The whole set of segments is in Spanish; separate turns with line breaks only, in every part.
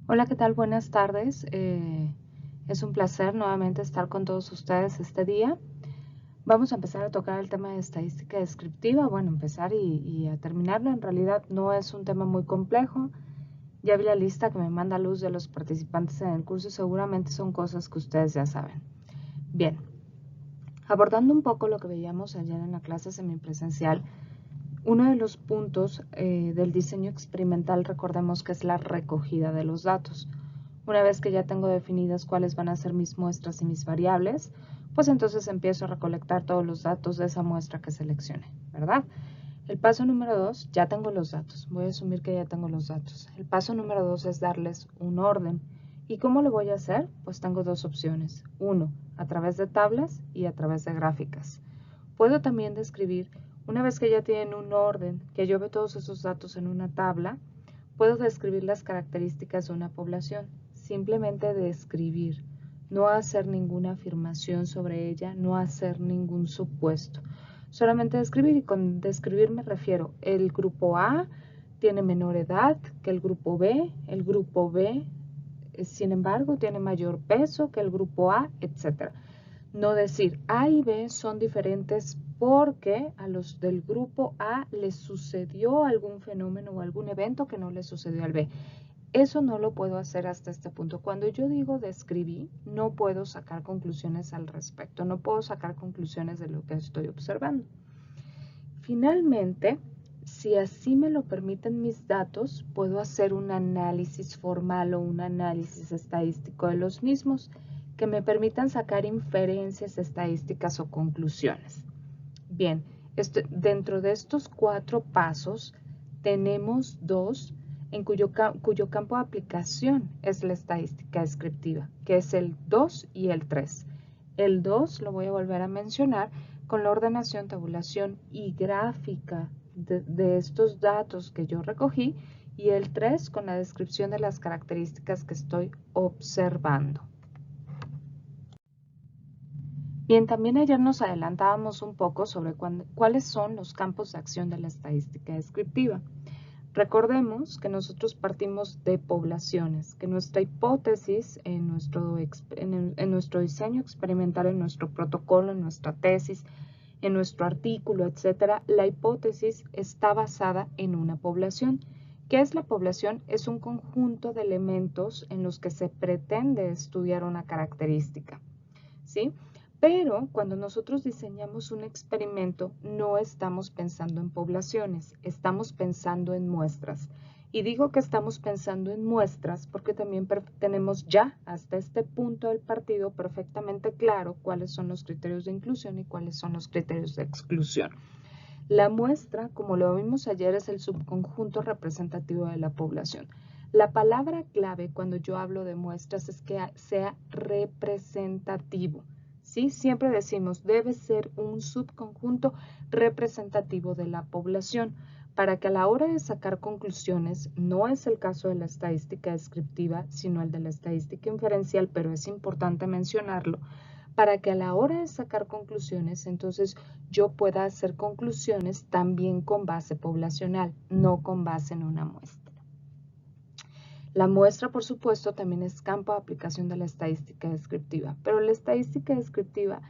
Hola, ¿qué tal? Buenas tardes. Es un placer nuevamente estar con todos ustedes este día. Vamos a empezar a tocar el tema de estadística descriptiva. Bueno, empezar y a terminarlo. En realidad no es un tema muy complejo. Ya vi la lista que me manda Luz de los participantes en el curso. Seguramente son cosas que ustedes ya saben. Bien, abordando un poco lo que veíamos ayer en la clase semipresencial, uno de los puntos del diseño experimental, recordemos que es la recogida de los datos. Una vez que ya tengo definidas cuáles van a ser mis muestras y mis variables, pues entonces empiezo a recolectar todos los datos de esa muestra que seleccioné, ¿verdad? El paso número 2, ya tengo los datos. Voy a asumir que ya tengo los datos. El paso número 2 es darles un orden. ¿Y cómo lo voy a hacer? Pues tengo dos opciones. Uno, a través de tablas y a través de gráficas. Puedo también describir, una vez que ya tienen un orden, que yo veo todos esos datos en una tabla, puedo describir las características de una población. Simplemente describir, no hacer ninguna afirmación sobre ella, no hacer ningún supuesto. Solamente describir, y con describir me refiero, el grupo A tiene menor edad que el grupo B sin embargo tiene mayor peso que el grupo A, etc. No decir A y B son diferentes porque a los del grupo A les sucedió algún fenómeno o algún evento que no les sucedió al B. Eso no lo puedo hacer hasta este punto. Cuando yo digo describí, no puedo sacar conclusiones al respecto, no puedo sacar conclusiones de lo que estoy observando. Finalmente, si así me lo permiten mis datos, puedo hacer un análisis formal o un análisis estadístico de los mismos que me permitan sacar inferencias estadísticas o conclusiones. Bien, dentro de estos 4 pasos tenemos 2 en cuyo campo de aplicación es la estadística descriptiva, que es el 2 y el 3. El 2 lo voy a volver a mencionar con la ordenación, tabulación y gráfica de estos datos que yo recogí, y el 3 con la descripción de las características que estoy observando. Bien, también ayer nos adelantábamos un poco sobre cuáles son los campos de acción de la estadística descriptiva. Recordemos que nosotros partimos de poblaciones, que nuestra hipótesis en nuestro diseño experimental, en nuestro protocolo, en nuestra tesis, en nuestro artículo, etcétera, la hipótesis está basada en una población. ¿Qué es la población? Es un conjunto de elementos en los que se pretende estudiar una característica, ¿sí? Pero cuando nosotros diseñamos un experimento, no estamos pensando en poblaciones, estamos pensando en muestras. Y digo que estamos pensando en muestras porque también tenemos ya hasta este punto del partido perfectamente claro cuáles son los criterios de inclusión y cuáles son los criterios de exclusión. La muestra, como lo vimos ayer, es el subconjunto representativo de la población. La palabra clave cuando yo hablo de muestras es que sea representativo. ¿Sí? Siempre decimos, debe ser un subconjunto representativo de la población, para que a la hora de sacar conclusiones, no es el caso de la estadística descriptiva, sino el de la estadística inferencial, pero es importante mencionarlo, para que a la hora de sacar conclusiones, entonces yo pueda hacer conclusiones también con base poblacional, no con base en una muestra. La muestra, por supuesto, también es campo de aplicación de la estadística descriptiva, pero la estadística descriptiva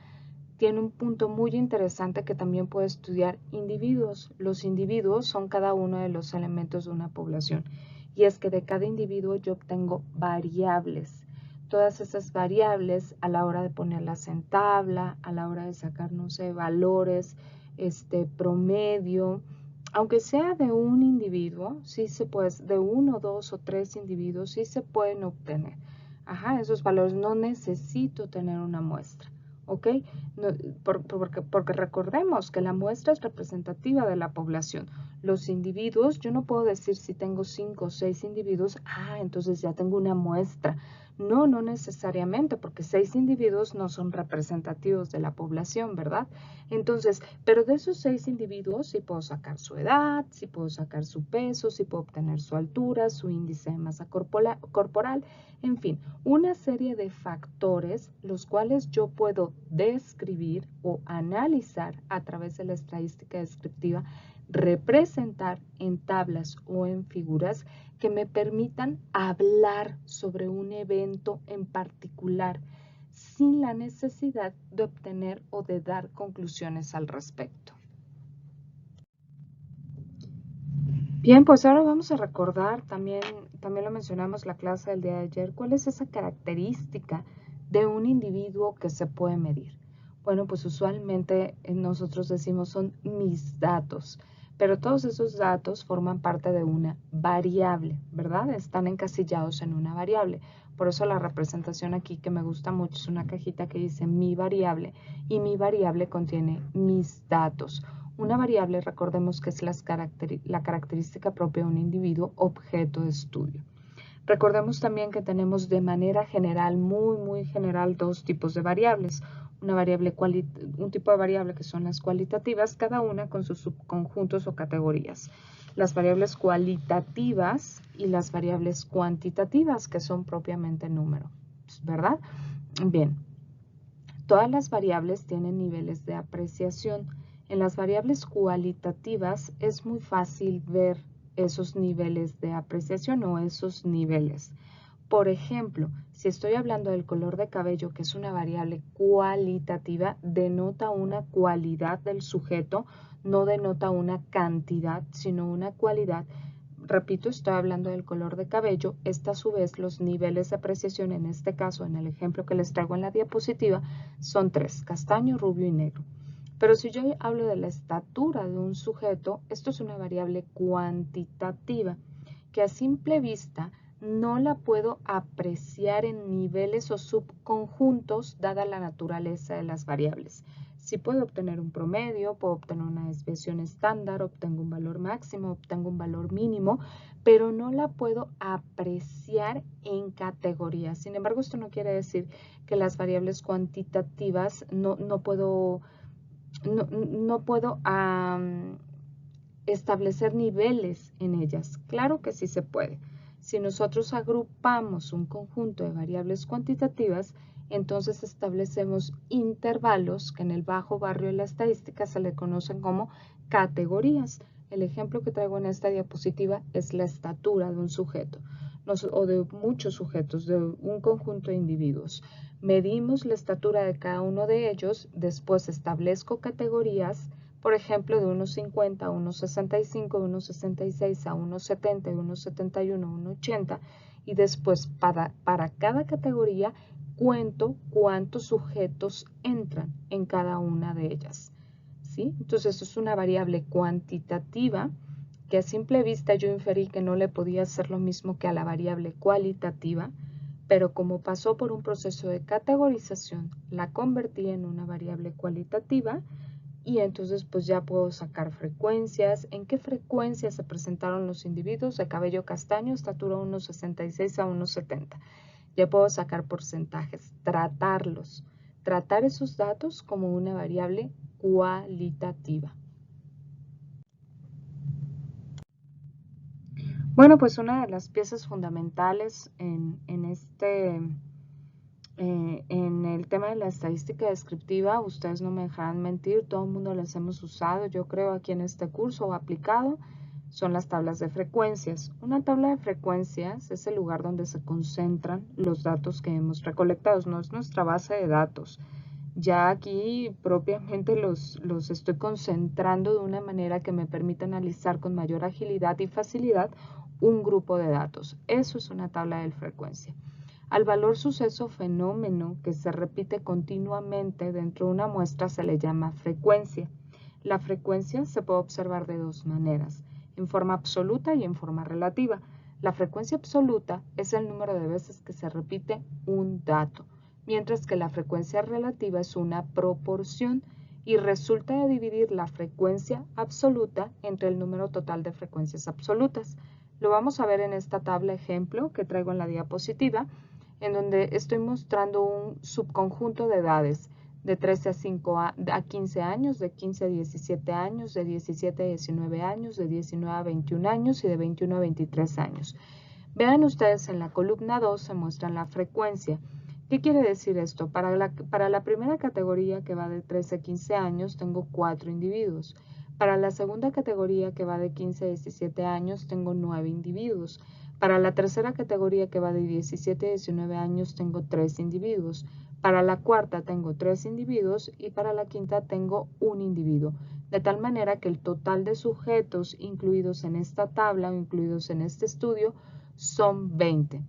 tiene un punto muy interesante que también puede estudiar individuos. Los individuos son cada uno de los elementos de una población, y es que de cada individuo yo obtengo variables. Todas esas variables, a la hora de ponerlas en tabla, a la hora de sacar, no sé, valores, promedio, aunque sea de un individuo, sí se puede, de 1, 2 o 3 individuos, sí se pueden obtener. Ajá, esos valores no necesito tener una muestra, ¿ok? No, porque recordemos que la muestra es representativa de la población. Los individuos, yo no puedo decir si tengo 5 o 6 individuos, entonces ya tengo una muestra. No, no necesariamente, porque 6 individuos no son representativos de la población, ¿verdad? Entonces, pero de esos 6 individuos sí puedo sacar su edad, sí puedo sacar su peso, sí puedo obtener su altura, su índice de masa corporal, en fin, una serie de factores los cuales yo puedo describir o analizar a través de la estadística descriptiva representar en tablas o en figuras que me permitan hablar sobre un evento en particular sin la necesidad de obtener o de dar conclusiones al respecto. Bien, pues ahora vamos a recordar, también lo mencionamos la clase del día de ayer, cuál es esa característica de un individuo que se puede medir. Bueno, pues usualmente nosotros decimos son mis datos, pero todos esos datos forman parte de una variable, ¿verdad? Están encasillados en una variable. Por eso la representación aquí que me gusta mucho es una cajita que dice mi variable y mi variable contiene mis datos. Una variable, recordemos que es la característica propia de un individuo objeto de estudio. Recordemos también que tenemos de manera general, muy general, dos tipos de variables. Un tipo de variable que son las cualitativas, cada una con sus subconjuntos o categorías. Las variables cualitativas y las variables cuantitativas, que son propiamente números, ¿verdad? Bien, todas las variables tienen niveles de apreciación. En las variables cualitativas es muy fácil ver esos niveles de apreciación o esos niveles. Por ejemplo, si estoy hablando del color de cabello, que es una variable cualitativa, denota una cualidad del sujeto, no denota una cantidad, sino una cualidad. Repito, estoy hablando del color de cabello. A su vez, los niveles de apreciación, en este caso, en el ejemplo que les traigo en la diapositiva, son 3, castaño, rubio y negro. Pero si yo hablo de la estatura de un sujeto, esto es una variable cuantitativa, que a simple vista no la puedo apreciar en niveles o subconjuntos, dada la naturaleza de las variables. Si puedo obtener un promedio, puedo obtener una desviación estándar, obtengo un valor máximo, obtengo un valor mínimo, pero no la puedo apreciar en categorías. Sin embargo, esto no quiere decir que las variables cuantitativas no puedo establecer niveles en ellas. Claro que sí se puede. Si nosotros agrupamos un conjunto de variables cuantitativas, entonces establecemos intervalos que en el bajo barrio de la estadística se le conocen como categorías. El ejemplo que traigo en esta diapositiva es la estatura de un sujeto o de muchos sujetos, de un conjunto de individuos. Medimos la estatura de cada uno de ellos, después establezco categorías, por ejemplo, de 1,50 a 1,65, de 1,66 a 1,70, de 1,71 a 1,80, y después para cada categoría cuento cuántos sujetos entran en cada una de ellas, ¿sí? Entonces, eso es una variable cuantitativa que a simple vista yo inferí que no le podía hacer lo mismo que a la variable cualitativa, pero como pasó por un proceso de categorización, la convertí en una variable cualitativa y entonces pues ya puedo sacar frecuencias. ¿En qué frecuencia se presentaron los individuos de cabello castaño, estatura 1,66 a 1,70? Ya puedo sacar porcentajes, tratar esos datos como una variable cualitativa. Bueno, pues una de las piezas fundamentales en el tema de la estadística descriptiva, ustedes no me dejarán mentir, todo el mundo las hemos usado, yo creo, aquí en este curso o aplicado, son las tablas de frecuencias. Una tabla de frecuencias es el lugar donde se concentran los datos que hemos recolectado, no es nuestra base de datos. Ya aquí propiamente los estoy concentrando de una manera que me permita analizar con mayor agilidad y facilidad un grupo de datos. Eso es una tabla de frecuencia. Al valor suceso fenómeno que se repite continuamente dentro de una muestra se le llama frecuencia. La frecuencia se puede observar de dos maneras, en forma absoluta y en forma relativa. La frecuencia absoluta es el número de veces que se repite un dato, mientras que la frecuencia relativa es una proporción y resulta de dividir la frecuencia absoluta entre el número total de frecuencias absolutas. Lo vamos a ver en esta tabla ejemplo que traigo en la diapositiva, en donde estoy mostrando un subconjunto de edades de 13 a 15 años, de 15 a 17 años, de 17 a 19 años, de 19 a 21 años y de 21 a 23 años. Vean ustedes en la columna 2 se muestra la frecuencia. ¿Qué quiere decir esto? Para la primera categoría que va de 13 a 15 años tengo 4 individuos. Para la segunda categoría, que va de 15 a 17 años, tengo 9 individuos. Para la tercera categoría, que va de 17 a 19 años, tengo 3 individuos. Para la cuarta tengo 3 individuos y para la quinta tengo un individuo. De tal manera que el total de sujetos incluidos en esta tabla o incluidos en este estudio son 20.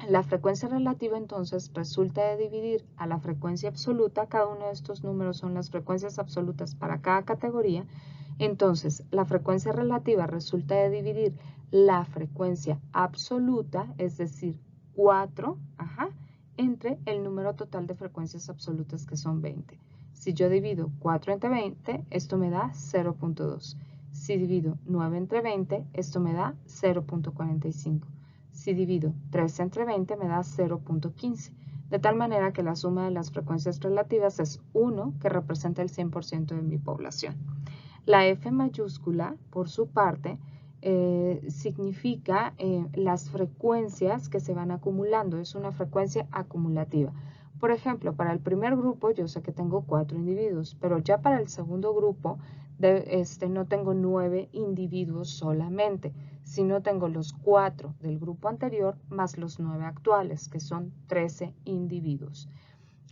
La frecuencia relativa entonces resulta de dividir a la frecuencia absoluta, cada uno de estos números son las frecuencias absolutas para cada categoría, entonces la frecuencia relativa resulta de dividir la frecuencia absoluta, es decir, 4, entre el número total de frecuencias absolutas que son 20. Si yo divido 4 entre 20, esto me da 0.2. Si divido 9 entre 20, esto me da 0.45. Si divido 3 entre 20 me da 0.15, de tal manera que la suma de las frecuencias relativas es 1, que representa el 100% de mi población. La F mayúscula, por su parte, significa las frecuencias que se van acumulando, es una frecuencia acumulativa. Por ejemplo, para el primer grupo yo sé que tengo 4 individuos, pero ya para el segundo grupo no tengo 9 individuos solamente, sino tengo los 4 del grupo anterior más los 9 actuales, que son 13 individuos.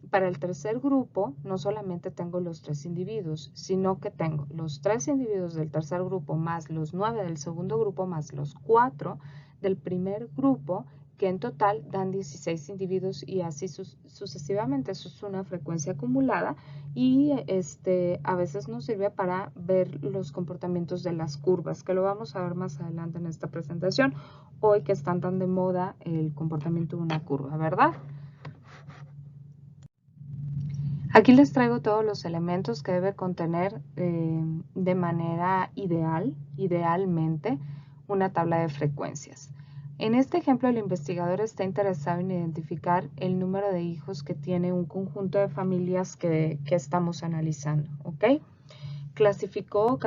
Para el tercer grupo, no solamente tengo los 3 individuos, sino que tengo los 3 individuos del tercer grupo más los 9 del segundo grupo más los 4 del primer grupo, que en total dan 16 individuos y así sucesivamente. Eso es una frecuencia acumulada y a veces nos sirve para ver los comportamientos de las curvas, que lo vamos a ver más adelante en esta presentación, hoy que están tan de moda el comportamiento de una curva, ¿verdad? Aquí les traigo todos los elementos que debe contener de manera idealmente, una tabla de frecuencias. En este ejemplo, el investigador está interesado en identificar el número de hijos que tiene un conjunto de familias que estamos analizando, ¿ok? Clasificó,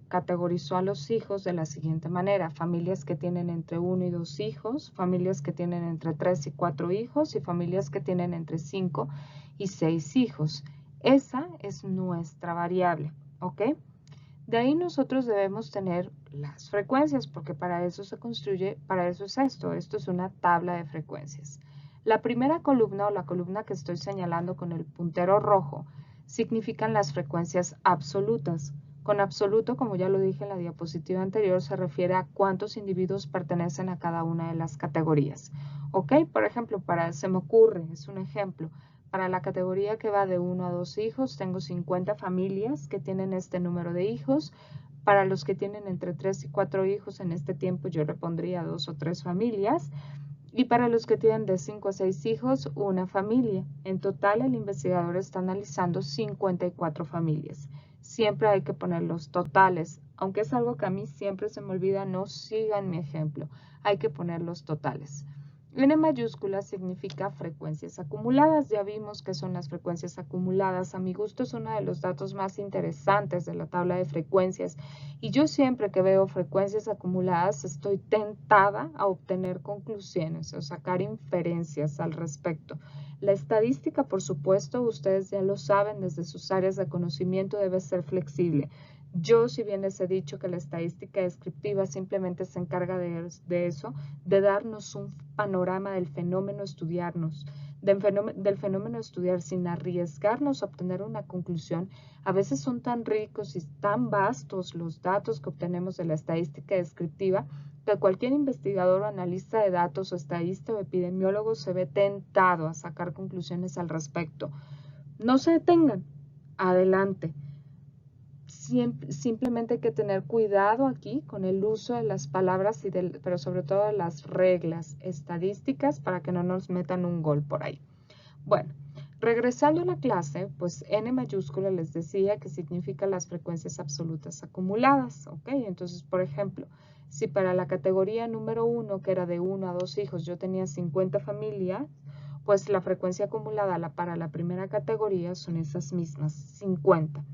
categorizó a los hijos de la siguiente manera: familias que tienen entre 1 y 2 hijos, familias que tienen entre 3 y 4 hijos y familias que tienen entre 5 y 6 hijos. Esa es nuestra variable, ¿ok? De ahí nosotros debemos tener las frecuencias, porque para eso se construye, para eso es esto es una tabla de frecuencias. La primera columna o la columna que estoy señalando con el puntero rojo significan las frecuencias absolutas. Con absoluto, como ya lo dije en la diapositiva anterior, se refiere a cuántos individuos pertenecen a cada una de las categorías. ¿Ok? Por ejemplo, se me ocurre, es un ejemplo, para la categoría que va de 1 a 2 hijos, tengo 50 familias que tienen este número de hijos. Para los que tienen entre 3 y 4 hijos, en este tiempo yo le pondría 2 o 3 familias. Y para los que tienen de 5 a 6 hijos, una familia. En total, el investigador está analizando 54 familias. Siempre hay que poner los totales. Aunque es algo que a mí siempre se me olvida, no sigan mi ejemplo. Hay que poner los totales. N mayúscula significa frecuencias acumuladas. Ya vimos que son las frecuencias acumuladas. A mi gusto es uno de los datos más interesantes de la tabla de frecuencias. Y yo siempre que veo frecuencias acumuladas estoy tentada a obtener conclusiones o sacar inferencias al respecto. La estadística, por supuesto, ustedes ya lo saben, desde sus áreas de conocimiento debe ser flexible. Yo, si bien les he dicho que la estadística descriptiva simplemente se encarga de eso, de darnos un panorama del fenómeno del fenómeno estudiar sin arriesgarnos a obtener una conclusión, a veces son tan ricos y tan vastos los datos que obtenemos de la estadística descriptiva que cualquier investigador o analista de datos o estadista o epidemiólogo se ve tentado a sacar conclusiones al respecto. No se detengan, adelante. Simplemente hay que tener cuidado aquí con el uso de las palabras, pero sobre todo de las reglas estadísticas para que no nos metan un gol por ahí. Bueno, regresando a la clase, pues N mayúscula les decía que significa las frecuencias absolutas acumuladas, ¿ok? Entonces, por ejemplo, si para la categoría número 1, que era de 1 a 2 hijos, yo tenía 50 familias, pues la frecuencia acumulada para la primera categoría son esas mismas, 50.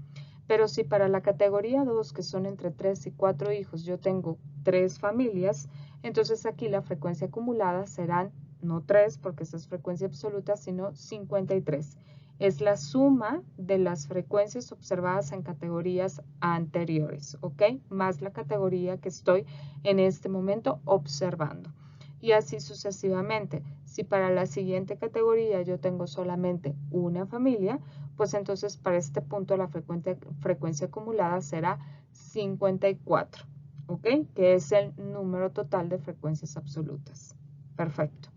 Pero si para la categoría 2, que son entre 3 y 4 hijos, yo tengo 3 familias, entonces aquí la frecuencia acumulada serán no 3, porque esa es frecuencia absoluta, sino 53. Es la suma de las frecuencias observadas en categorías anteriores, ¿ok? Más la categoría que estoy en este momento observando. Y así sucesivamente. Si para la siguiente categoría yo tengo solamente una familia, pues entonces para este punto la frecuencia acumulada será 54, ¿ok? Que es el número total de frecuencias absolutas. Perfecto.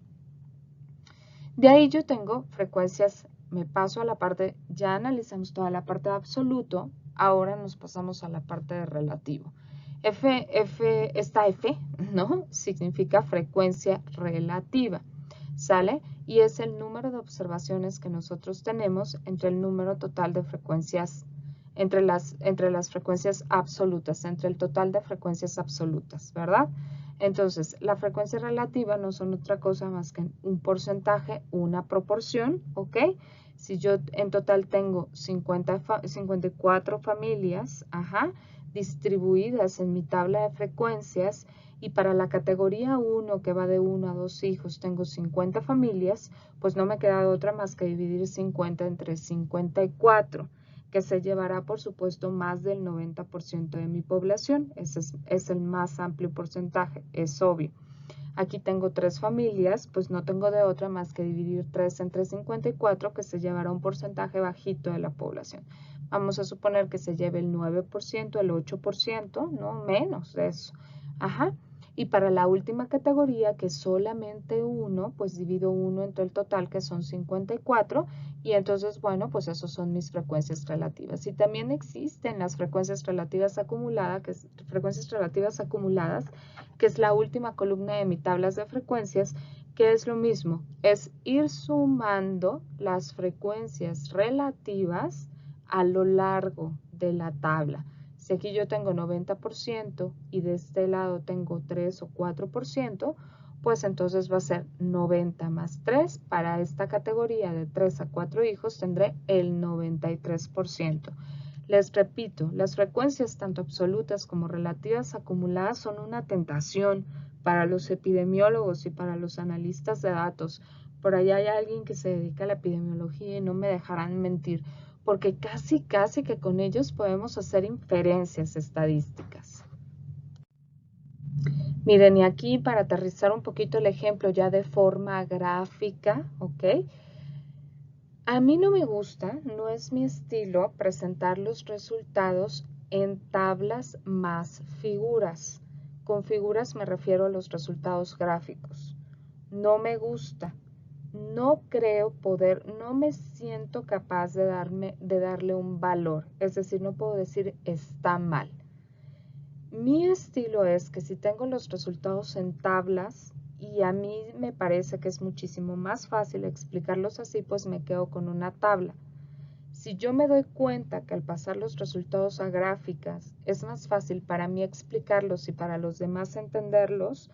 De ahí yo tengo frecuencias, me paso a la parte, ya analizamos toda la parte de absoluto, ahora nos pasamos a la parte de relativo. Esta F, ¿no? Significa frecuencia relativa, ¿sale? Y es el número de observaciones que nosotros tenemos entre el número total de frecuencias, entre las frecuencias absolutas, entre el total de frecuencias absolutas, ¿verdad? Entonces, la frecuencia relativa no son otra cosa más que un porcentaje, una proporción, ¿ok? Si yo en total tengo 54 familias, distribuidas en mi tabla de frecuencias, y para la categoría 1, que va de 1 a 2 hijos, tengo 50 familias, pues no me queda otra más que dividir 50 entre 54, que se llevará, por supuesto, más del 90% de mi población. Ese es el más amplio porcentaje, es obvio. Aquí tengo 3 familias, pues no tengo de otra más que dividir 3 entre 54, que se llevará un porcentaje bajito de la población. Vamos a suponer que se lleve el 9%, el 8%, no menos de eso. Y para la última categoría, que es solamente 1, pues divido 1 entre el total, que son 54, y entonces, bueno, pues esos son mis frecuencias relativas. Y también existen las frecuencias relativas acumuladas, que es la última columna de mi tablas de frecuencias, que es lo mismo, es ir sumando las frecuencias relativas a lo largo de la tabla. Si aquí yo tengo 90% y de este lado tengo 3 o 4%, pues entonces va a ser 90 más 3. Para esta categoría de 3 a 4 hijos tendré el 93%. Les repito, las frecuencias tanto absolutas como relativas acumuladas son una tentación para los epidemiólogos y para los analistas de datos. Por allá hay alguien que se dedica a la epidemiología y no me dejarán mentir, porque casi que con ellos podemos hacer inferencias estadísticas. Miren, y aquí para aterrizar un poquito el ejemplo ya de forma gráfica, ¿ok? A mí no me gusta, no es mi estilo presentar los resultados en tablas más figuras. Con figuras me refiero a los resultados gráficos. No me gusta. No creo poder, no me siento capaz de darle un valor. Es decir, no puedo decir está mal. Mi estilo es que si tengo los resultados en tablas y a mí me parece que es muchísimo más fácil explicarlos así, pues me quedo con una tabla. Si yo me doy cuenta que al pasar los resultados a gráficas es más fácil para mí explicarlos y para los demás entenderlos,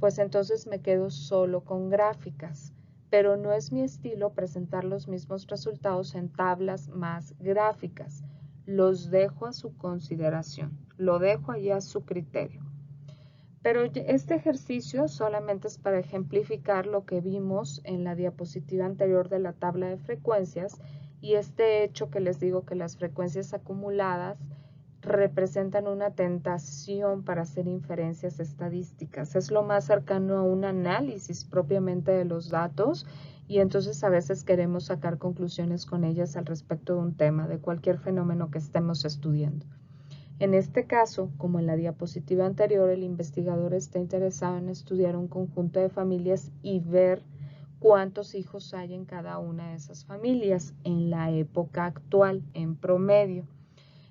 pues entonces me quedo solo con gráficas. Pero no es mi estilo presentar los mismos resultados en tablas más gráficas. Los dejo a su consideración, lo dejo allí a su criterio. Pero este ejercicio solamente es para ejemplificar lo que vimos en la diapositiva anterior de la tabla de frecuencias y este hecho que les digo que las frecuencias acumuladas representan una tentación para hacer inferencias estadísticas. Es lo más cercano a un análisis propiamente de los datos y entonces a veces queremos sacar conclusiones con ellas al respecto de un tema, de cualquier fenómeno que estemos estudiando. En este caso, como en la diapositiva anterior, el investigador está interesado en estudiar un conjunto de familias y ver cuántos hijos hay en cada una de esas familias en la época actual, en promedio.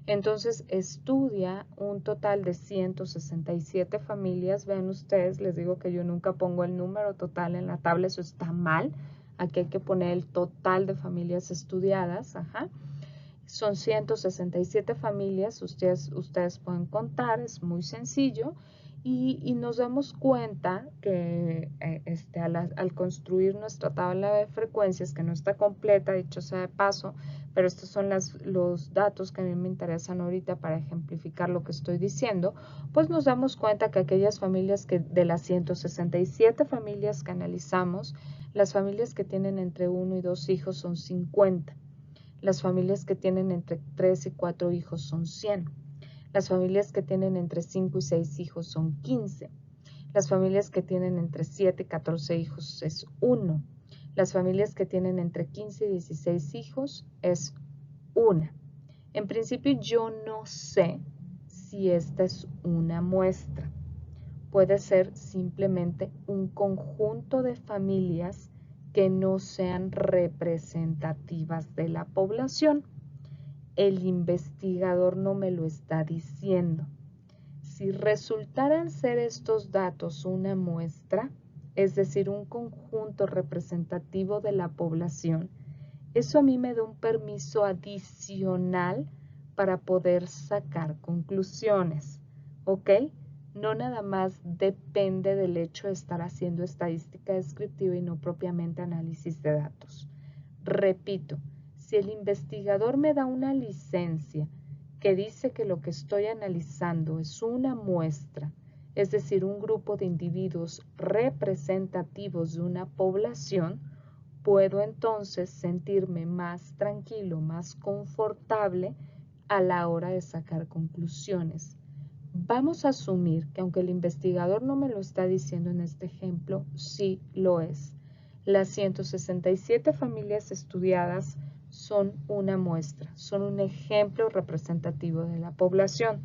Entonces estudia un total de 167 familias. Vean ustedes, les digo que yo nunca pongo el número total en la tabla, eso está mal. Aquí hay que poner el total de familias estudiadas. Son 167 familias, ustedes pueden contar, es muy sencillo. Y nos damos cuenta que porque al construir nuestra tabla de frecuencias, que no está completa, dicho sea de paso, pero estos son los datos que a mí me interesan ahorita para ejemplificar lo que estoy diciendo, pues nos damos cuenta que aquellas familias de las 167 familias que analizamos, las familias que tienen entre 1 y 2 hijos son 50. Las familias que tienen entre 3 y 4 hijos son 100. Las familias que tienen entre 5 y 6 hijos son 15. Las familias que tienen entre 7 y 14 hijos es 1. Las familias que tienen entre 15 y 16 hijos es 1. En principio yo no sé si esta es una muestra. Puede ser simplemente un conjunto de familias que no sean representativas de la población. El investigador no me lo está diciendo. Si resultaran ser estos datos una muestra, es decir, un conjunto representativo de la población, eso a mí me da un permiso adicional para poder sacar conclusiones, ¿ok? No nada más depende del hecho de estar haciendo estadística descriptiva y no propiamente análisis de datos. Repito, si el investigador me da una licencia que dice que lo que estoy analizando es una muestra, es decir, un grupo de individuos representativos de una población, puedo entonces sentirme más tranquilo, más confortable a la hora de sacar conclusiones. Vamos a asumir que aunque el investigador no me lo está diciendo en este ejemplo, sí lo es. Las 167 familias estudiadas son una muestra, son un ejemplo representativo de la población.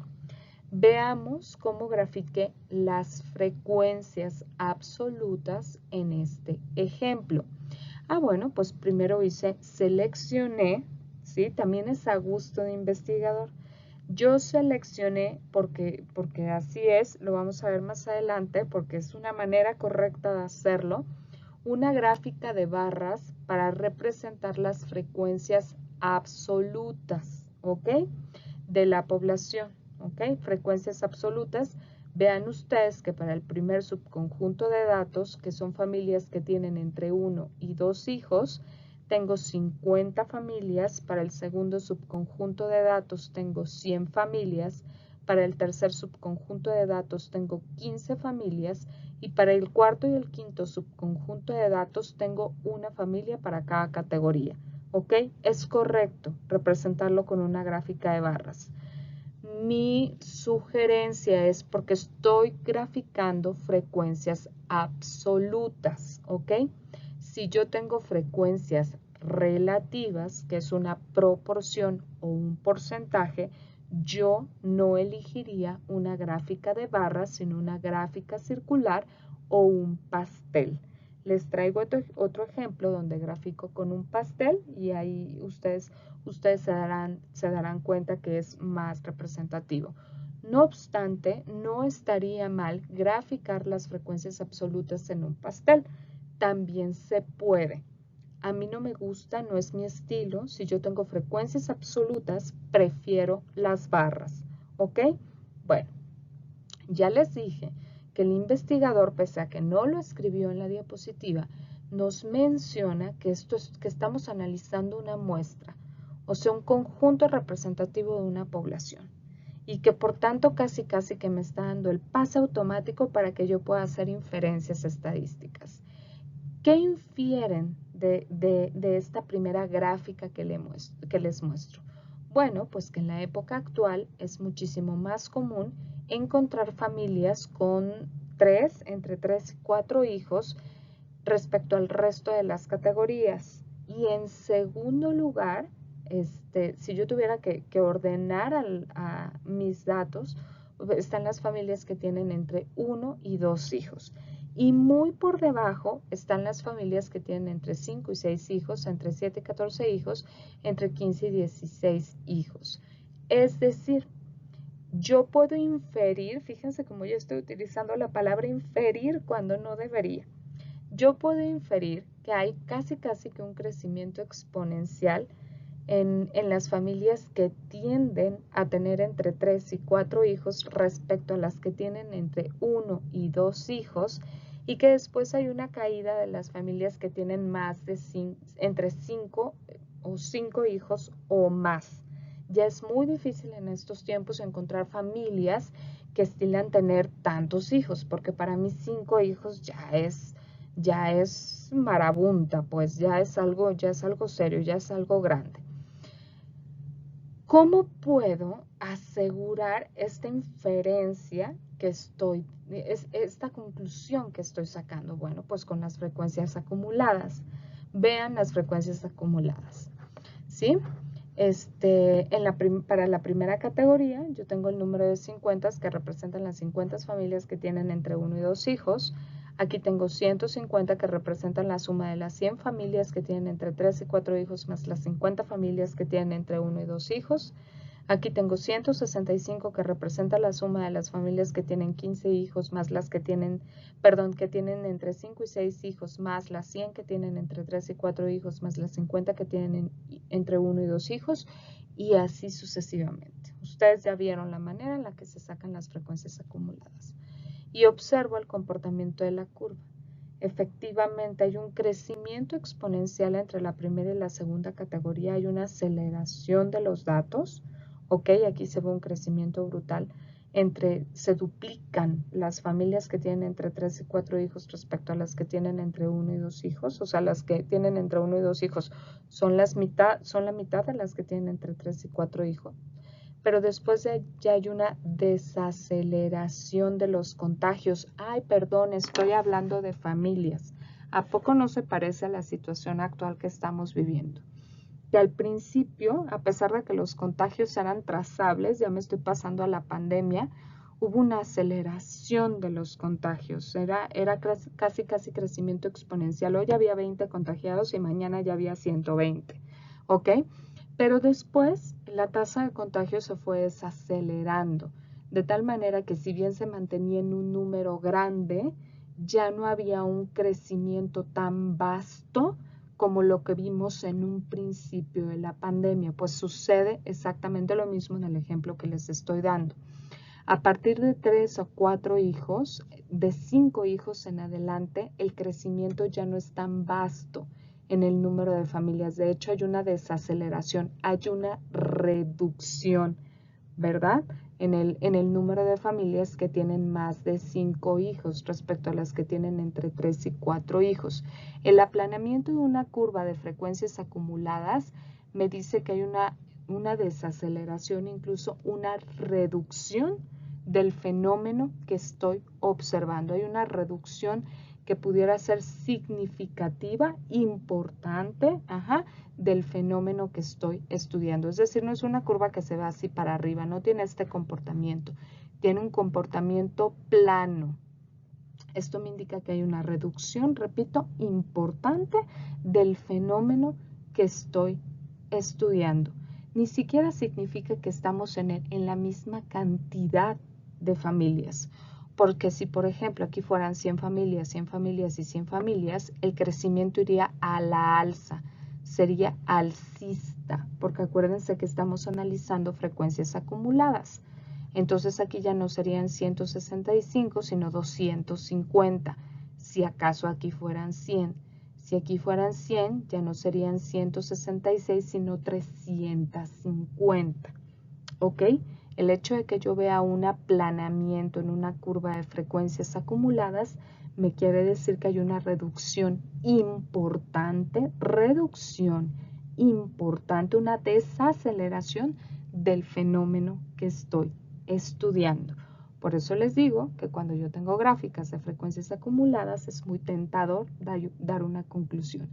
Veamos cómo grafiqué las frecuencias absolutas en este ejemplo. Bueno, pues primero seleccioné, ¿sí? También es a gusto de investigador. Yo seleccioné, porque así es, lo vamos a ver más adelante, porque es una manera correcta de hacerlo, una gráfica de barras para representar las frecuencias absolutas, ¿ok? De la población, ¿ok? Frecuencias absolutas. Vean ustedes que para el primer subconjunto de datos, que son familias que tienen entre 1 y 2 hijos, tengo 50 familias. Para el segundo subconjunto de datos tengo 100 familias. Para el tercer subconjunto de datos tengo 15 familias. Y para el cuarto y el quinto subconjunto de datos tengo una familia para cada categoría. ¿Ok? Es correcto representarlo con una gráfica de barras. Mi sugerencia es porque estoy graficando frecuencias absolutas, ¿ok? Si yo tengo frecuencias relativas, que es una proporción o un porcentaje, yo no elegiría una gráfica de barras, sino una gráfica circular o un pastel. Les traigo otro ejemplo donde grafico con un pastel y ahí ustedes se darán cuenta que es más representativo. No obstante, no estaría mal graficar las frecuencias absolutas en un pastel. También se puede. A mí no me gusta, no es mi estilo. Si yo tengo frecuencias absolutas, prefiero las barras. ¿Ok? Bueno, ya les dije que el investigador, pese a que no lo escribió en la diapositiva, nos menciona que estamos analizando una muestra, o sea, un conjunto representativo de una población, y que por tanto casi que me está dando el pase automático para que yo pueda hacer inferencias estadísticas. ¿Qué infieren de esta primera gráfica que les muestro? Bueno, pues que en la época actual es muchísimo más común encontrar familias con entre 3 y 4 hijos respecto al resto de las categorías. Y en segundo lugar, si yo tuviera que ordenar a mis datos, están las familias que tienen entre 1 y 2 hijos. Y muy por debajo están las familias que tienen entre 5 y 6 hijos, entre 7 y 14 hijos, entre 15 y 16 hijos. Es decir, yo puedo inferir, fíjense cómo yo estoy utilizando la palabra inferir cuando no debería. Yo puedo inferir que hay casi que un crecimiento exponencial en las familias que tienden a tener entre 3 y 4 hijos respecto a las que tienen entre 1 y 2 hijos, y que después hay una caída de las familias que tienen más de entre 5 o 5 hijos o más. Ya es muy difícil en estos tiempos encontrar familias que estilan tener tantos hijos, porque para mí 5 hijos ya es marabunta, pues ya es algo serio, ya es algo grande. ¿Cómo puedo asegurar esta inferencia que esta conclusión que estoy sacando? Bueno, pues con las frecuencias acumuladas. Vean las frecuencias acumuladas, ¿sí? Para la primera categoría, yo tengo el número de 50 que representan las 50 familias que tienen entre 1 y 2 hijos. Aquí tengo 150 que representan la suma de las 100 familias que tienen entre 3 y 4 hijos más las 50 familias que tienen entre 1 y 2 hijos. Aquí tengo 165 que representa la suma de las familias que tienen 15 hijos más las que tienen entre 5 y 6 hijos más las 100 que tienen entre 3 y 4 hijos más las 50 que tienen entre 1 y 2 hijos y así sucesivamente. Ustedes ya vieron la manera en la que se sacan las frecuencias acumuladas. Y observo el comportamiento de la curva. Efectivamente hay un crecimiento exponencial entre la primera y la segunda categoría, hay una aceleración de los datos, ok, aquí se ve un crecimiento brutal, se duplican las familias que tienen entre 3 y 4 hijos respecto a las que tienen entre 1 y 2 hijos, o sea, las que tienen entre 1 y 2 hijos son la mitad de las que tienen entre 3 y 4 hijos. Pero después ya hay una desaceleración de los contagios. Ay, perdón, estoy hablando de familias. ¿A poco no se parece a la situación actual que estamos viviendo? Que al principio, a pesar de que los contagios eran trazables, ya me estoy pasando a la pandemia, hubo una aceleración de los contagios. Era casi crecimiento exponencial. Hoy había 20 contagiados y mañana ya había 120. ¿Ok? Pero después la tasa de contagio se fue desacelerando, de tal manera que si bien se mantenía en un número grande, ya no había un crecimiento tan vasto como lo que vimos en un principio de la pandemia. Pues sucede exactamente lo mismo en el ejemplo que les estoy dando. A partir de 3 o 4 hijos, de 5 hijos en adelante, el crecimiento ya no es tan vasto en el número de familias. De hecho, hay una desaceleración, hay una reducción, ¿verdad? En el número de familias que tienen más de 5 hijos respecto a las que tienen entre 3 y 4 hijos. El aplanamiento de una curva de frecuencias acumuladas me dice que hay una desaceleración, incluso una reducción del fenómeno que estoy observando. Hay una reducción que pudiera ser significativa, importante, del fenómeno que estoy estudiando. Es decir, no es una curva que se va así para arriba, no tiene este comportamiento, tiene un comportamiento plano. Esto me indica que hay una reducción, repito, importante del fenómeno que estoy estudiando. Ni siquiera significa que estamos en la misma cantidad de familias. Porque si, por ejemplo, aquí fueran 100 familias, 100 familias y 100 familias, el crecimiento iría a la alza, sería alcista, porque acuérdense que estamos analizando frecuencias acumuladas. Entonces aquí ya no serían 165, sino 250, si acaso aquí fueran 100. Si aquí fueran 100, ya no serían 166, sino 350, ¿ok? El hecho de que yo vea un aplanamiento en una curva de frecuencias acumuladas me quiere decir que hay una reducción importante, una desaceleración del fenómeno que estoy estudiando. Por eso les digo que cuando yo tengo gráficas de frecuencias acumuladas es muy tentador dar una conclusión.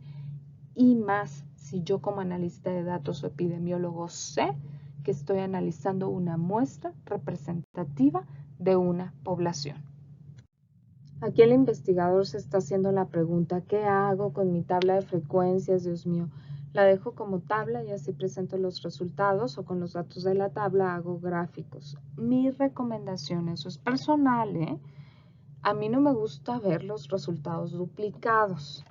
Y más si yo como analista de datos o epidemiólogo sé que estoy analizando una muestra representativa de una población. Aquí el investigador se está haciendo la pregunta, ¿qué hago con mi tabla de frecuencias? Dios mío, la dejo como tabla y así presento los resultados o con los datos de la tabla hago gráficos. Mi recomendación, eso es personal, a mí no me gusta ver los resultados duplicados.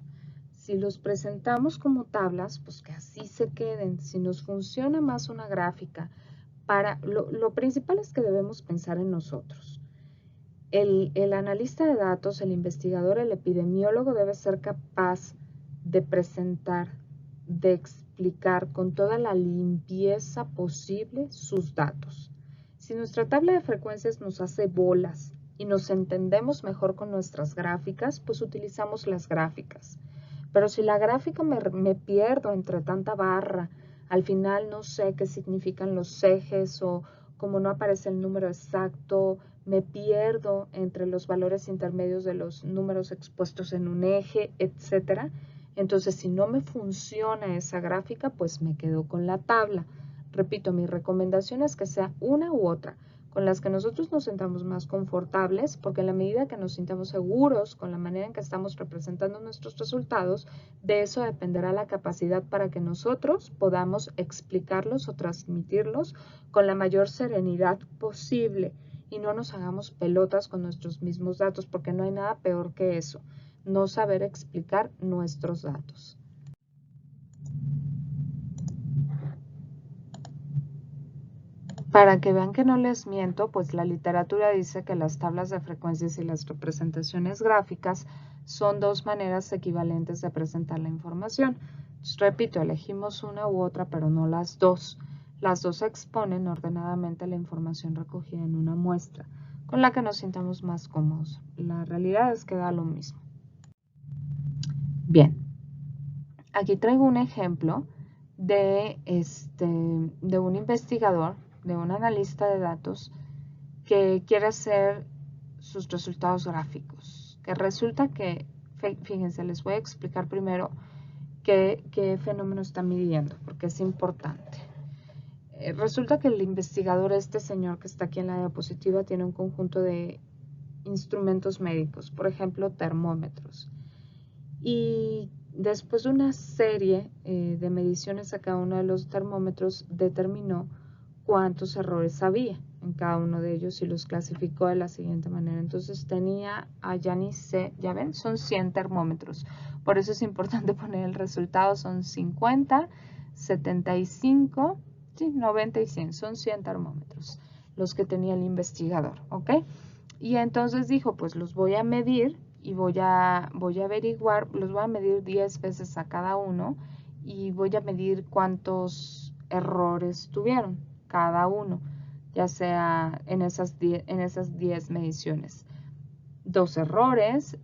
Si los presentamos como tablas, pues que así se queden. Si nos funciona más una gráfica, lo principal es que debemos pensar en nosotros. El analista de datos, el investigador, el epidemiólogo debe ser capaz de presentar, de explicar con toda la limpieza posible sus datos. Si nuestra tabla de frecuencias nos hace bolas y nos entendemos mejor con nuestras gráficas, pues utilizamos las gráficas. Pero si la gráfica me pierdo entre tanta barra, al final no sé qué significan los ejes o como no aparece el número exacto, me pierdo entre los valores intermedios de los números expuestos en un eje, etcétera. Entonces, si no me funciona esa gráfica, pues me quedo con la tabla. Repito, mi recomendación es que sea una u otra, con las que nosotros nos sintamos más confortables, porque en la medida que nos sintamos seguros con la manera en que estamos representando nuestros resultados, de eso dependerá la capacidad para que nosotros podamos explicarlos o transmitirlos con la mayor serenidad posible y no nos hagamos pelotas con nuestros mismos datos, porque no hay nada peor que eso, no saber explicar nuestros datos. Para que vean que no les miento, pues la literatura dice que las tablas de frecuencias y las representaciones gráficas son dos maneras equivalentes de presentar la información. Entonces, repito, elegimos una u otra, pero no las dos. Las dos exponen ordenadamente la información recogida en una muestra, con la que nos sintamos más cómodos. La realidad es que da lo mismo. Bien, aquí traigo un ejemplo de un investigador, de un analista de datos que quiere hacer sus resultados gráficos. Que resulta que, fíjense, les voy a explicar primero qué fenómeno está midiendo, porque es importante. Resulta que el investigador, este señor que está aquí en la diapositiva, tiene un conjunto de instrumentos médicos, por ejemplo, termómetros. Y después de una serie de mediciones a cada uno de los termómetros, determinó cuántos errores había en cada uno de ellos y los clasificó de la siguiente manera. Entonces tenía, ya ni sé, ya ven, son 100 termómetros. Por eso es importante poner el resultado, son 50, 75, sí, 90 y 100, son 100 termómetros los que tenía el investigador, ¿ok? Y entonces dijo, pues los voy a medir y voy a averiguar, los voy a medir 10 veces a cada uno y voy a medir cuántos errores tuvieron cada uno, ya sea en esas 10 mediciones. 2 errores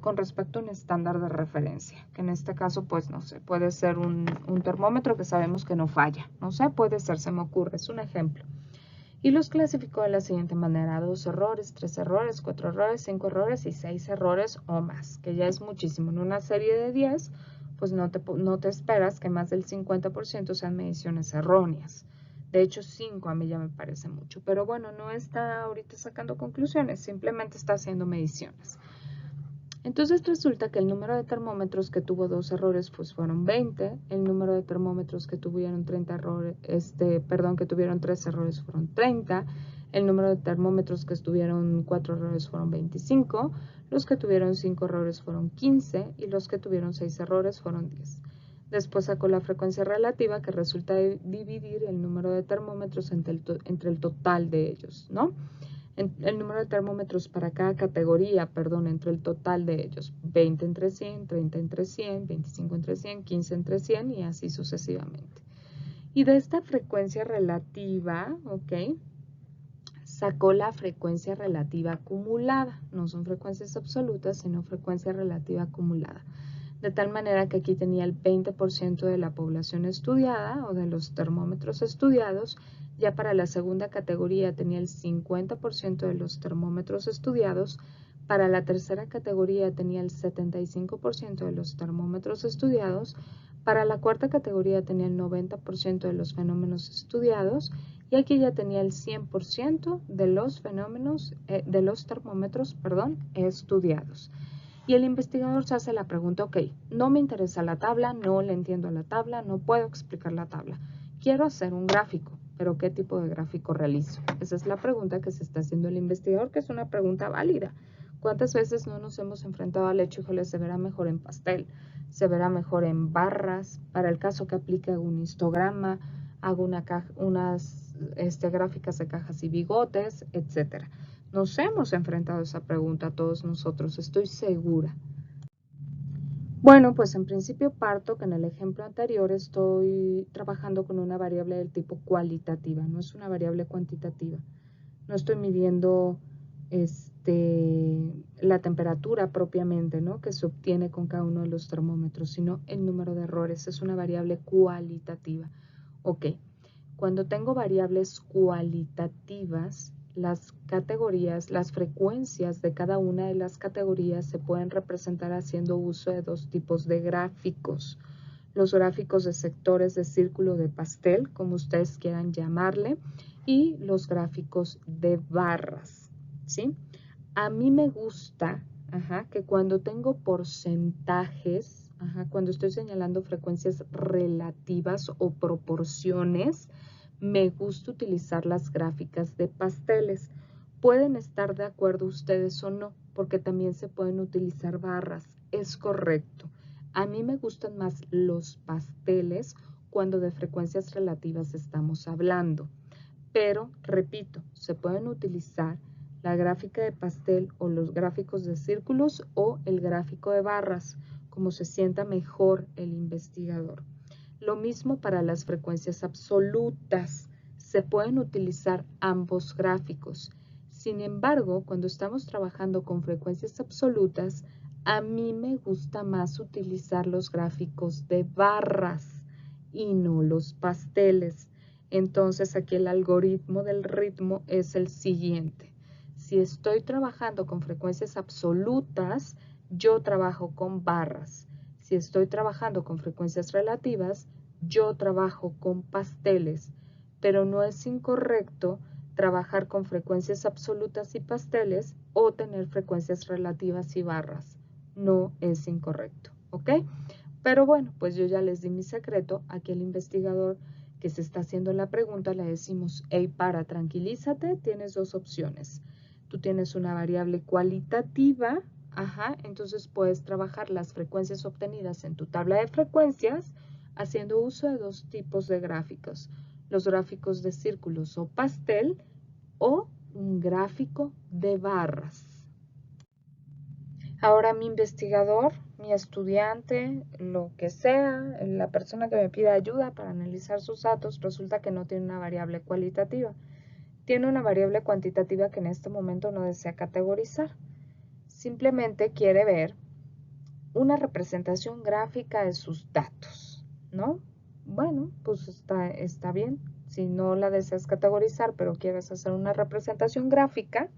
con respecto a un estándar de referencia, que en este caso, pues no sé, puede ser un termómetro que sabemos que no falla, no sé, puede ser, se me ocurre, es un ejemplo. Y los clasificó de la siguiente manera: 2 errores, 3 errores, 4 errores, 5 errores y 6 errores o más, que ya es muchísimo. En una serie de 10, pues no te esperas que más del 50% sean mediciones erróneas. De hecho, 5 a mí ya me parece mucho, pero bueno, no está ahorita sacando conclusiones, simplemente está haciendo mediciones. Entonces resulta que el número de termómetros que tuvo 2 errores pues fueron 20, el número de termómetros que tuvieron 30 errores, que tuvieron 3 errores fueron 30, el número de termómetros que tuvieron 4 errores fueron 25, los que tuvieron 5 errores fueron 15 y los que tuvieron 6 errores fueron 10. Después sacó la frecuencia relativa, que resulta de dividir el número de termómetros entre el total de ellos, ¿no? El número de termómetros para cada categoría, entre el total de ellos, 20 entre 100, 30 entre 100, 25 entre 100, 15 entre 100 y así sucesivamente. Y de esta frecuencia relativa, ¿ok?, sacó la frecuencia relativa acumulada. No son frecuencias absolutas, sino frecuencia relativa acumulada. De tal manera que aquí tenía el 20% de la población estudiada o de los termómetros estudiados. Ya para la segunda categoría tenía el 50% de los termómetros estudiados. Para la tercera categoría tenía el 75% de los termómetros estudiados. Para la cuarta categoría tenía el 90% de los fenómenos estudiados. Y aquí ya tenía el 100% de los fenómenos, de los termómetros, estudiados. Y el investigador se hace la pregunta, ok, no me interesa la tabla, no le entiendo a la tabla, no puedo explicar la tabla. Quiero hacer un gráfico, pero ¿qué tipo de gráfico realizo? Esa es la pregunta que se está haciendo el investigador, que es una pregunta válida. ¿Cuántas veces no nos hemos enfrentado al hecho, híjole, se verá mejor en pastel, se verá mejor en barras? Para el caso que aplique hago un histograma, hago unas gráficas de cajas y bigotes, etcétera. Nos hemos enfrentado a esa pregunta todos nosotros, estoy segura. Bueno, pues en principio parto que en el ejemplo anterior estoy trabajando con una variable del tipo cualitativa, no es una variable cuantitativa. No estoy midiendo la temperatura propiamente, ¿no?, que se obtiene con cada uno de los termómetros, sino el número de errores. Es una variable cualitativa. Ok, cuando tengo variables cualitativas, las categorías, las frecuencias de cada una de las categorías se pueden representar haciendo uso de dos tipos de gráficos. Los gráficos de sectores de círculo de pastel, como ustedes quieran llamarle, y los gráficos de barras, ¿sí? A mí me gusta que cuando tengo porcentajes, cuando estoy señalando frecuencias relativas o proporciones, me gusta utilizar las gráficas de pasteles. Pueden estar de acuerdo ustedes o no, porque también se pueden utilizar barras. Es correcto. A mí me gustan más los pasteles cuando de frecuencias relativas estamos hablando. Pero, repito, se pueden utilizar la gráfica de pastel o los gráficos de círculos o el gráfico de barras, como se sienta mejor el investigador. Lo mismo para las frecuencias absolutas. Se pueden utilizar ambos gráficos. Sin embargo, cuando estamos trabajando con frecuencias absolutas, a mí me gusta más utilizar los gráficos de barras y no los pasteles. Entonces, aquí el algoritmo del ritmo es el siguiente. Si estoy trabajando con frecuencias absolutas, yo trabajo con barras. Si estoy trabajando con frecuencias relativas, yo trabajo con pasteles. Pero no es incorrecto trabajar con frecuencias absolutas y pasteles o tener frecuencias relativas y barras. No es incorrecto, ¿ok? Pero bueno, pues yo ya les di mi secreto. Aquí el investigador que se está haciendo la pregunta le decimos, hey, tranquilízate, tienes dos opciones. Tú tienes una variable cualitativa, entonces puedes trabajar las frecuencias obtenidas en tu tabla de frecuencias haciendo uso de dos tipos de gráficos, los gráficos de círculos o pastel o un gráfico de barras. Ahora mi investigador, mi estudiante, lo que sea, la persona que me pida ayuda para analizar sus datos, resulta que no tiene una variable cualitativa. Tiene una variable cuantitativa que en este momento no desea categorizar. Simplemente quiere ver una representación gráfica de sus datos, ¿no? Bueno, pues está bien. Si no la deseas categorizar, pero quieres hacer una representación gráfica,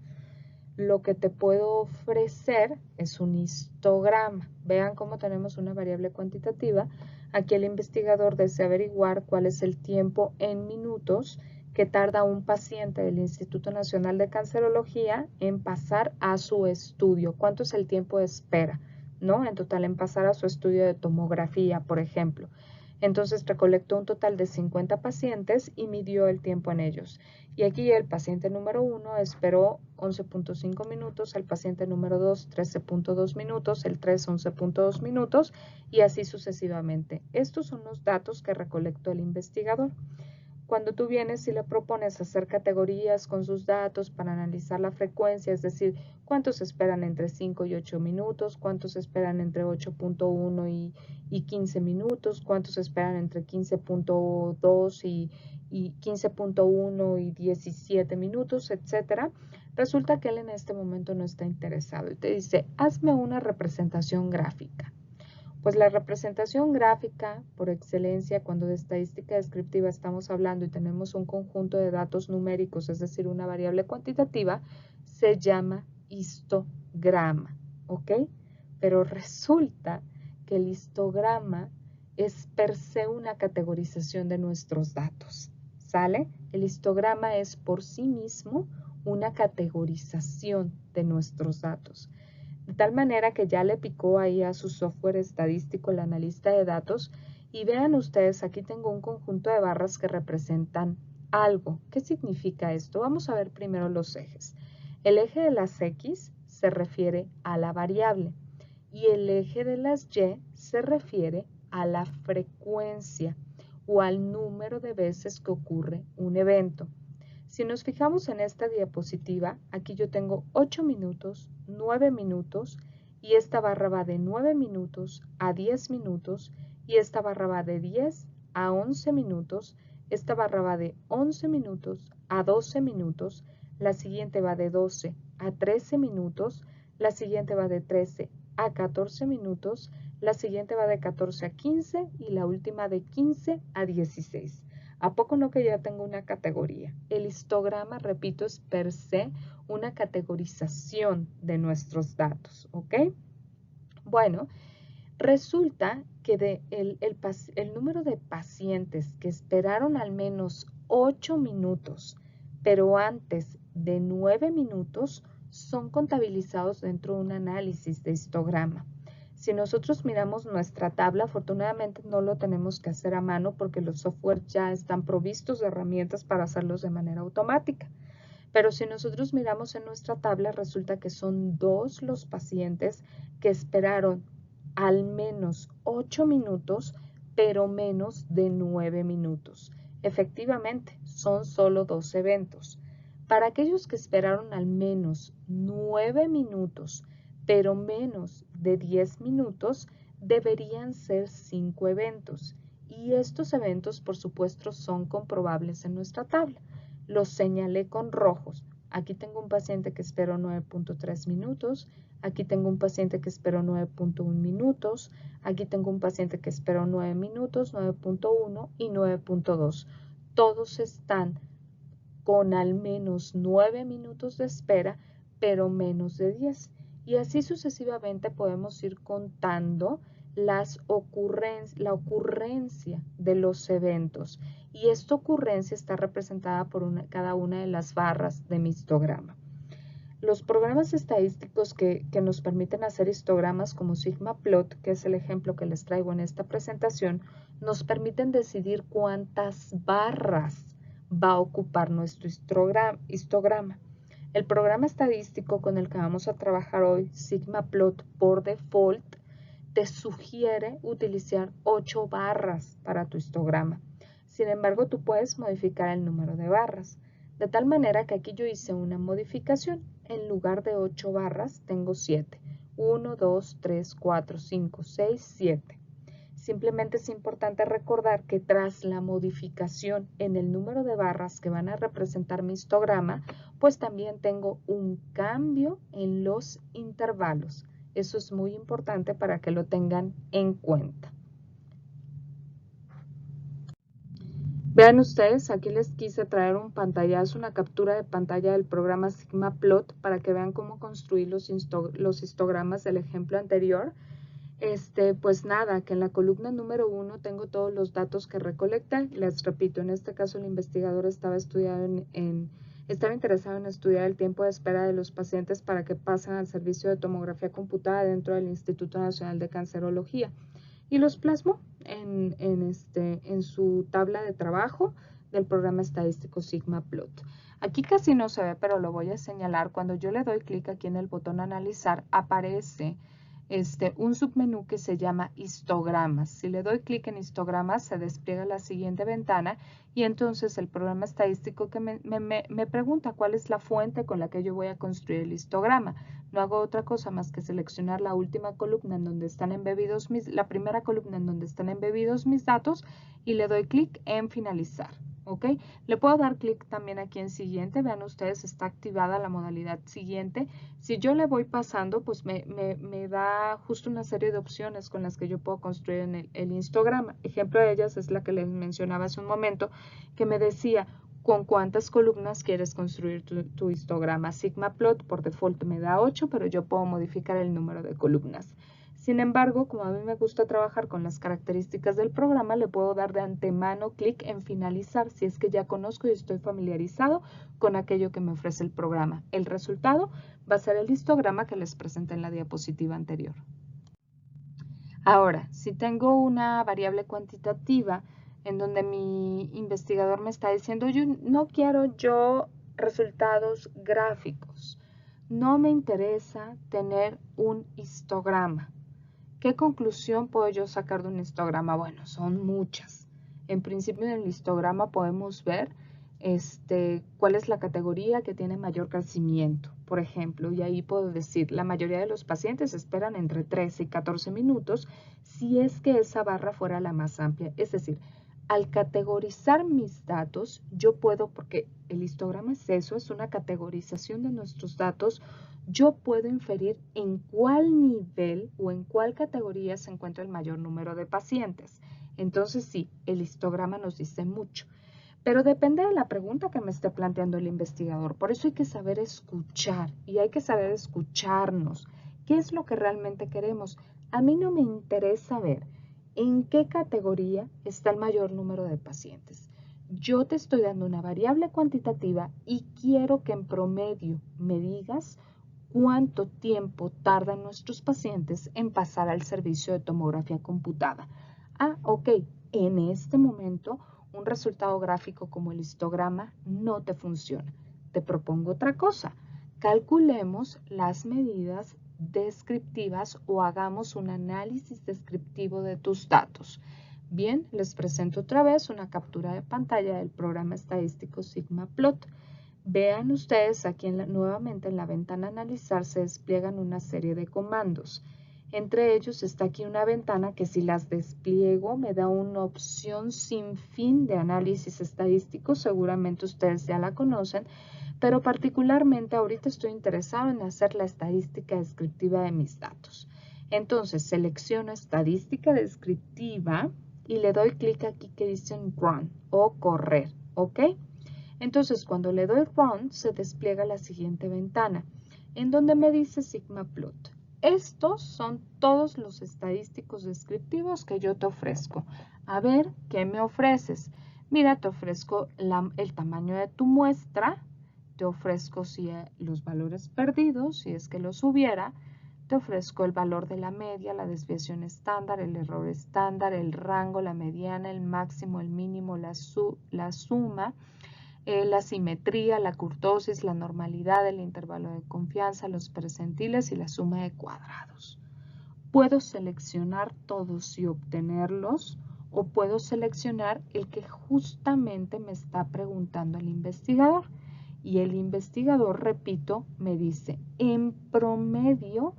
lo que te puedo ofrecer es un histograma. Vean cómo tenemos una variable cuantitativa. Aquí el investigador desea averiguar cuál es el tiempo en minutos que tarda un paciente del Instituto Nacional de Cancerología en pasar a su estudio. ¿Cuánto es el tiempo de espera, ¿no?, en total en pasar a su estudio de tomografía, por ejemplo? Entonces recolectó un total de 50 pacientes y midió el tiempo en ellos. Y aquí el paciente número 1 esperó 11.5 minutos, el paciente número 2 13.2 minutos, el 3 11.2 minutos y así sucesivamente. Estos son los datos que recolectó el investigador. Cuando tú vienes y le propones hacer categorías con sus datos para analizar la frecuencia, es decir, cuántos esperan entre 5 y 8 minutos, cuántos esperan entre 8.1 y 15 minutos, cuántos esperan entre 15.2 y 15.1 y 17 minutos, etcétera. Resulta que él en este momento no está interesado y te dice, hazme una representación gráfica. Pues la representación gráfica, por excelencia, cuando de estadística descriptiva estamos hablando y tenemos un conjunto de datos numéricos, es decir, una variable cuantitativa, se llama histograma, ¿ok? Pero resulta que el histograma es per se una categorización de nuestros datos, ¿sale? El histograma es por sí mismo una categorización de nuestros datos. De tal manera que ya le picó ahí a su software estadístico el analista de datos y vean ustedes, aquí tengo un conjunto de barras que representan algo. ¿Qué significa esto? Vamos a ver primero los ejes. El eje de las X se refiere a la variable y el eje de las Y se refiere a la frecuencia o al número de veces que ocurre un evento. Si nos fijamos en esta diapositiva, aquí yo tengo 8 minutos, 9 minutos, y esta barra va de 9 minutos a 10 minutos, y esta barra va de 10 a 11 minutos, esta barra va de 11 minutos a 12 minutos, la siguiente va de 12 a 13 minutos, la siguiente va de 13 a 14 minutos, la siguiente va de 14 a 15 y la última de 15 a 16. ¿A poco no que ya tengo una categoría? El histograma, repito, es per se una categorización de nuestros datos, ¿ok? Bueno, resulta que el número de pacientes que esperaron al menos 8 minutos, pero antes de 9 minutos, son contabilizados dentro de un análisis de histograma. Si nosotros miramos nuestra tabla, afortunadamente no lo tenemos que hacer a mano porque los software ya están provistos de herramientas para hacerlos de manera automática. Pero si nosotros miramos en nuestra tabla, resulta que son 2 los pacientes que esperaron al menos 8 minutos, pero menos de 9 minutos. Efectivamente, son solo 2 eventos. Para aquellos que esperaron al menos 9 minutos, pero menos de 10 minutos, deberían ser 5 eventos. Y estos eventos, por supuesto, son comprobables en nuestra tabla. Los señalé con rojos. Aquí tengo un paciente que esperó 9.3 minutos, aquí tengo un paciente que esperó 9.1 minutos, aquí tengo un paciente que esperó 9 minutos, 9.1 y 9.2. Todos están con al menos 9 minutos de espera, pero menos de 10. Y así sucesivamente podemos ir contando la ocurrencia de los eventos. Y esta ocurrencia está representada por cada una de las barras de mi histograma. Los programas estadísticos que nos permiten hacer histogramas como Sigmaplot, que es el ejemplo que les traigo en esta presentación, nos permiten decidir cuántas barras va a ocupar nuestro histograma. El programa estadístico con el que vamos a trabajar hoy, Sigmaplot, por default, te sugiere utilizar 8 barras para tu histograma. Sin embargo, tú puedes modificar el número de barras. De tal manera que aquí yo hice una modificación. En lugar de 8 barras, tengo 7. 1, 2, 3, 4, 5, 6, 7. Simplemente es importante recordar que tras la modificación en el número de barras que van a representar mi histograma, pues también tengo un cambio en los intervalos. Eso es muy importante para que lo tengan en cuenta. Vean ustedes, aquí les quise traer un pantallazo, una captura de pantalla del programa Sigmaplot para que vean cómo construir los histogramas del ejemplo anterior. Pues nada, que en la columna número 1 tengo todos los datos que recolecté. Les repito, en este caso el investigador estaba interesado en estudiar el tiempo de espera de los pacientes para que pasen al servicio de tomografía computada dentro del Instituto Nacional de Cancerología. Y los plasmó en su tabla de trabajo del programa estadístico Sigmaplot. Aquí casi no se ve, pero lo voy a señalar. Cuando yo le doy clic aquí en el botón analizar, aparece un submenú que se llama histogramas. Si le doy clic en histogramas, se despliega la siguiente ventana y entonces el programa estadístico que me pregunta cuál es la fuente con la que yo voy a construir el histograma. No hago otra cosa más que seleccionar la última columna en donde están embebidos la primera columna en donde están embebidos mis datos y le doy clic en finalizar. ¿Ok? Le puedo dar clic también aquí en siguiente. Vean ustedes, está activada la modalidad siguiente. Si yo le voy pasando, pues me da justo una serie de opciones con las que yo puedo construir en el histograma. Ejemplo de ellas es la que les mencionaba hace un momento, que me decía con cuántas columnas quieres construir tu histograma. Sigmaplot por default me da 8, pero yo puedo modificar el número de columnas. Sin embargo, como a mí me gusta trabajar con las características del programa, le puedo dar de antemano clic en finalizar si es que ya conozco y estoy familiarizado con aquello que me ofrece el programa. El resultado va a ser el histograma que les presenté en la diapositiva anterior. Ahora, si tengo una variable cuantitativa en donde mi investigador me está diciendo, yo no quiero resultados gráficos, no me interesa tener un histograma. ¿Qué conclusión puedo yo sacar de un histograma? Bueno, son muchas. En principio en el histograma podemos ver cuál es la categoría que tiene mayor crecimiento, por ejemplo, y ahí puedo decir, la mayoría de los pacientes esperan entre 13 y 14 minutos si es que esa barra fuera la más amplia. Es decir, al categorizar mis datos, yo puedo, porque el histograma es eso, es una categorización de nuestros datos, yo puedo inferir en cuál nivel o en cuál categoría se encuentra el mayor número de pacientes. Entonces sí, el histograma nos dice mucho. Pero depende de la pregunta que me esté planteando el investigador. Por eso hay que saber escuchar y hay que saber escucharnos. ¿Qué es lo que realmente queremos? A mí no me interesa ver en qué categoría está el mayor número de pacientes. Yo te estoy dando una variable cuantitativa y quiero que en promedio me digas cuánto tiempo tardan nuestros pacientes en pasar al servicio de tomografía computada. Ah, ok, en este momento un resultado gráfico como el histograma no te funciona. Te propongo otra cosa. Calculemos las medidas descriptivas o hagamos un análisis descriptivo de tus datos. Bien, les presento otra vez una captura de pantalla del programa estadístico SigmaPlot. Vean ustedes aquí nuevamente en la ventana Analizar se despliegan una serie de comandos. Entre ellos está aquí una ventana que si las despliego me da una opción sin fin de análisis estadístico, seguramente ustedes ya la conocen, pero particularmente ahorita estoy interesado en hacer la estadística descriptiva de mis datos. Entonces selecciono estadística descriptiva y le doy clic aquí que dice Run o correr, ¿ok? Entonces, cuando le doy Run, se despliega la siguiente ventana, en donde me dice SigmaPlot. Estos son todos los estadísticos descriptivos que yo te ofrezco. A ver, ¿qué me ofreces? Mira, te ofrezco el tamaño de tu muestra, te ofrezco los valores perdidos, si es que los hubiera, te ofrezco el valor de la media, la desviación estándar, el error estándar, el rango, la mediana, el máximo, el mínimo, la suma, la simetría, la kurtosis, la normalidad, el intervalo de confianza, los percentiles y la suma de cuadrados. Puedo seleccionar todos y obtenerlos o puedo seleccionar el que justamente me está preguntando el investigador. Y el investigador, repito, me dice en promedio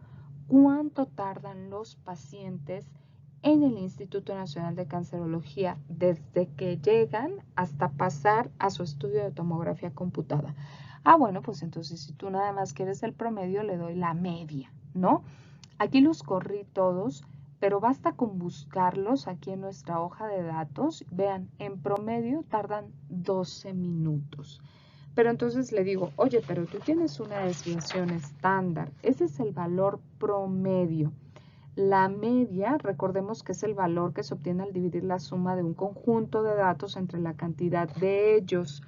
cuánto tardan los pacientes en el Instituto Nacional de Cancerología desde que llegan hasta pasar a su estudio de tomografía computada. Ah, bueno, pues entonces si tú nada más quieres el promedio, le doy la media, ¿no? Aquí los corrí todos, pero basta con buscarlos aquí en nuestra hoja de datos. Vean, en promedio tardan 12 minutos. Pero entonces le digo, oye, pero tú tienes una desviación estándar. Ese es el valor promedio. La media, recordemos que es el valor que se obtiene al dividir la suma de un conjunto de datos entre la cantidad de ellos.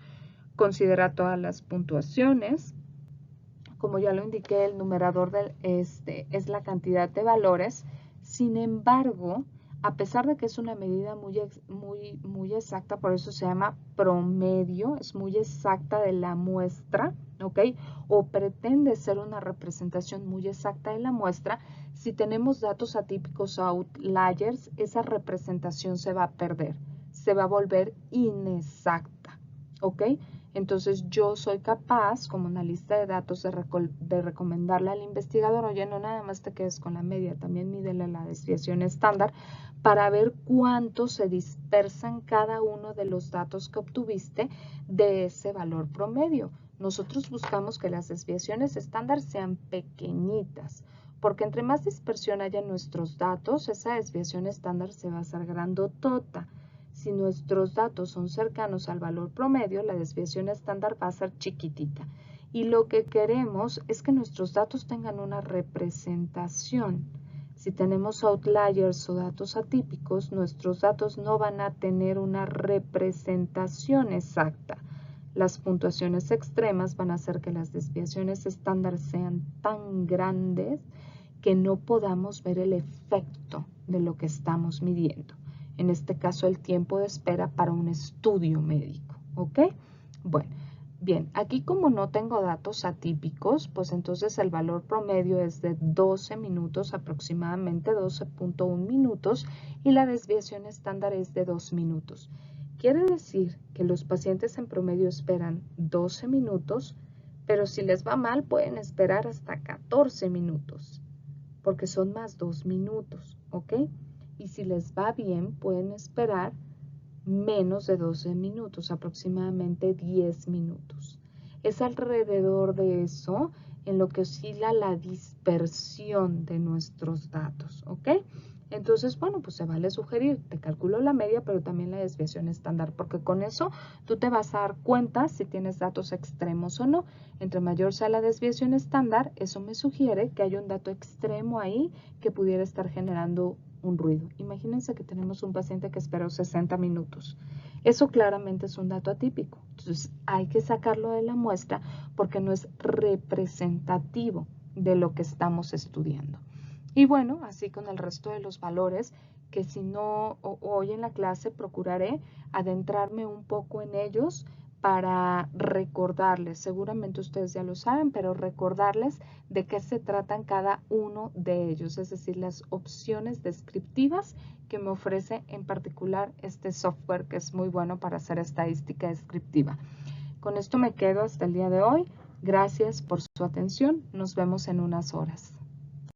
Considera todas las puntuaciones. Como ya lo indiqué, el numerador es la cantidad de valores. Sin embargo, a pesar de que es una medida muy exacta, por eso se llama promedio, es muy exacta de la muestra, ¿ok? O pretende ser una representación muy exacta de la muestra. Si tenemos datos atípicos o outliers, esa representación se va a perder, se va a volver inexacta, ¿ok? Entonces yo soy capaz, como analista de datos, de recomendarle al investigador, oye, no nada más te quedes con la media, también mídele la desviación estándar para ver cuánto se dispersan cada uno de los datos que obtuviste de ese valor promedio. Nosotros buscamos que las desviaciones estándar sean pequeñitas, porque entre más dispersión haya en nuestros datos, esa desviación estándar se va a hacer grandotota. Si nuestros datos son cercanos al valor promedio, la desviación estándar va a ser chiquitita. Y lo que queremos es que nuestros datos tengan una representación. Si tenemos outliers o datos atípicos, nuestros datos no van a tener una representación exacta. Las puntuaciones extremas van a hacer que las desviaciones estándar sean tan grandes que no podamos ver el efecto de lo que estamos midiendo. En este caso, el tiempo de espera para un estudio médico, ¿ok? Bueno, bien, aquí como no tengo datos atípicos, pues entonces el valor promedio es de 12 minutos, aproximadamente 12.1 minutos, y la desviación estándar es de 2 minutos. Quiere decir que los pacientes en promedio esperan 12 minutos, pero si les va mal pueden esperar hasta 14 minutos, porque son más 2 minutos, ¿ok? Y si les va bien pueden esperar menos de 12 minutos, aproximadamente 10 minutos. Es alrededor de eso en lo que oscila la dispersión de nuestros datos, ¿ok? Entonces, bueno, pues se vale sugerir, te calculo la media, pero también la desviación estándar, porque con eso tú te vas a dar cuenta si tienes datos extremos o no. Entre mayor sea la desviación estándar, eso me sugiere que hay un dato extremo ahí que pudiera estar generando un ruido. Imagínense que tenemos un paciente que esperó 60 minutos. Eso claramente es un dato atípico. Entonces, hay que sacarlo de la muestra porque no es representativo de lo que estamos estudiando. Y bueno, así con el resto de los valores, que si no, hoy en la clase procuraré adentrarme un poco en ellos para recordarles, seguramente ustedes ya lo saben, pero recordarles de qué se tratan cada uno de ellos, es decir, las opciones descriptivas que me ofrece en particular este software que es muy bueno para hacer estadística descriptiva. Con esto me quedo hasta el día de hoy. Gracias por su atención. Nos vemos en unas horas.